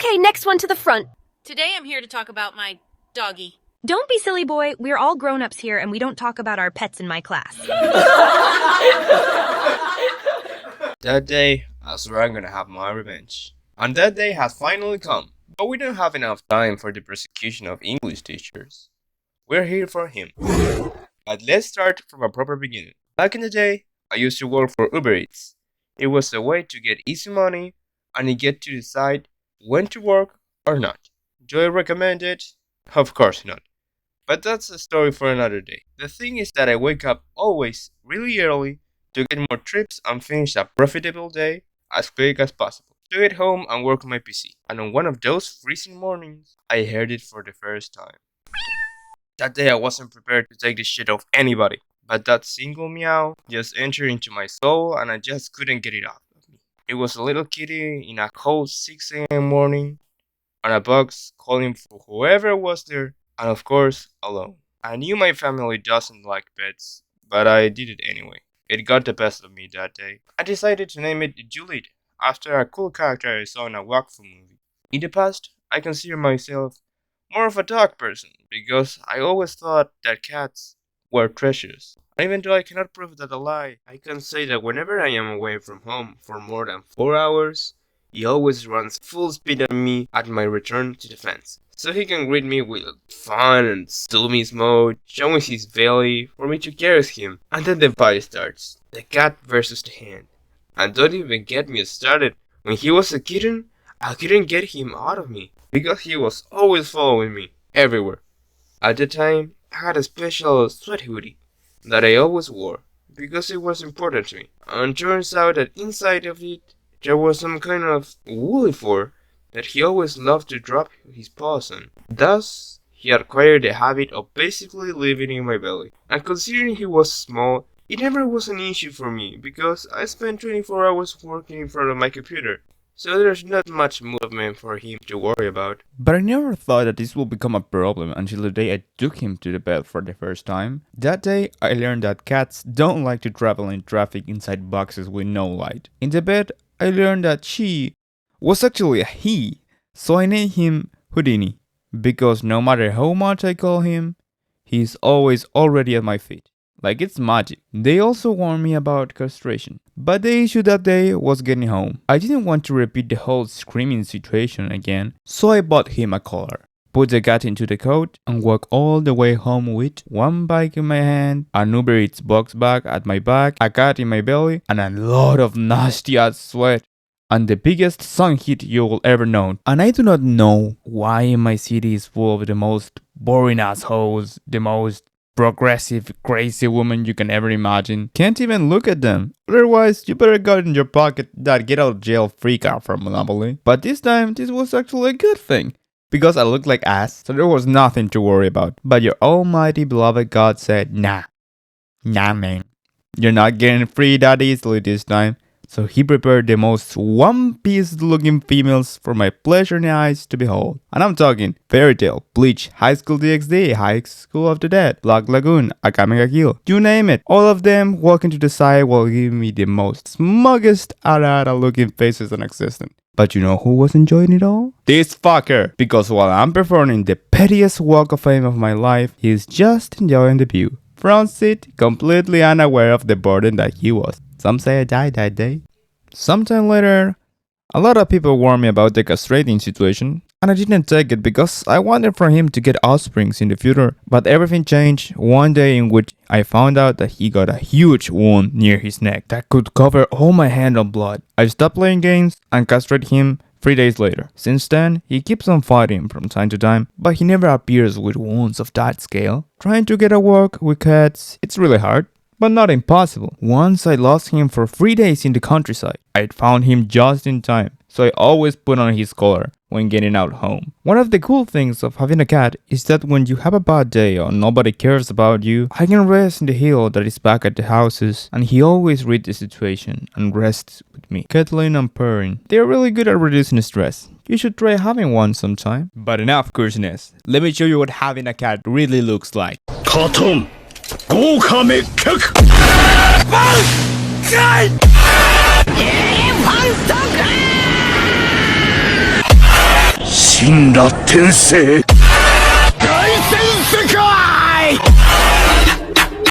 Okay, next one to the front. Today I'm here to talk about my doggy. Don't be silly, boy. We're all grown-ups here and we don't talk about our pets in my class. That day, I swear I'm gonna have my revenge. And that day has finally come, but we don't have enough time for the persecution of English teachers. We're here for him. But let's start from a proper beginning. Back in the day, I used to work for Uber Eats. It was a way to get easy money and you get to decide when to work or not. Do I recommend it? Of course not. But that's a story for another day. The thing is that I wake up always really early to get more trips and finish a profitable day as quick as possible. To get home and work on my PC. And on one of those freezing mornings, I heard it for the first time. That day I wasn't prepared to take the shit off anybody. But that single meow just entered into my soul and I just couldn't get it off of me. It was a little kitty in a cold 6 a.m. morning on a box calling for whoever was there. And of course, alone. I knew my family doesn't like pets, but I did it anyway. It got the best of me that day. I decided to name it Juliet, after a cool character I saw in a Wakfu movie. In the past, I consider myself more of a dog person, because I always thought that cats were treasures. Even though I cannot prove that a lie, I can say that whenever I am away from home for more than 4 hours, he always runs full speed at me at my return to the fence. So he can greet me with fun and zoomies mode, showing his belly for me to caress him. And then the fight starts. The cat versus the hen. And don't even get me started. When he was a kitten, I couldn't get him out of me. Because he was always following me, everywhere. At the time, I had a special sweat hoodie that I always wore. Because it was important to me. And turns out that inside of it, there was some kind of woolly fur that he always loved to drop his paws on. Thus, he acquired the habit of basically living in my belly. And considering he was small, it never was an issue for me because I spent 24 hours working in front of my computer. So there's not much movement for him to worry about. But I never thought that this would become a problem until the day I took him to the vet for the first time. That day, I learned that cats don't like to travel in traffic inside boxes with no light. In the bed, I learned that she was actually a he, so I named him Houdini, because no matter how much I call him, he's always already at my feet, like it's magic. They also warned me about castration, but the issue that day was getting home. I didn't want to repeat the whole screaming situation again, so I bought him a collar, put the cat into the coat, and walked all the way home with one bike in my hand, an Uber Eats box bag at my back, a cat in my belly, and a lot of nasty ass sweat. And the biggest sun heat you will ever know. And I do not know why my city is full of the most boring assholes, the most progressive, crazy women you can ever imagine. Can't even look at them. Otherwise, you better got in your pocket that get out of jail free card from Monopoly. But this time, this was actually a good thing. Because I looked like ass, so there was nothing to worry about. But your almighty beloved God said, nah. Nah, man. You're not getting free that easily this time. So he prepared the most one-piece looking females for my pleasure in the eyes to behold. And I'm talking Fairy Tail, Bleach, High School DxD, High School of the Dead, Black Lagoon, Akame ga Kill, you name it. All of them walking to the side while giving me the most smuggest ara looking faces in existence. But you know who was enjoying it all? This fucker! Because while I'm performing the pettiest walk of fame of my life, he's just enjoying the view. Front seat, completely unaware of the burden that he was. Some say I died that day. Sometime later, a lot of people warned me about the castrating situation, and I didn't take it because I wanted for him to get offsprings in the future. But everything changed one day in which I found out that he got a huge wound near his neck that could cover all my hand on blood. I stopped playing games and castrated him 3 days later. Since then, he keeps on fighting from time to time, but he never appears with wounds of that scale. Trying to get a walk with cats, it's really hard. But not impossible. Once I lost him for 3 days in the countryside. I found him just in time, so I always put on his collar when getting out home. One of the cool things of having a cat is that when you have a bad day or nobody cares about you, I can rest in the hill that is back at the houses, and he always reads the situation and rests with me, cuddling and purring. They are really good at reducing stress. You should try having one sometime. But enough cursiness. Let me show you what having a cat really looks like. Kitten! 豪華滅却神羅転生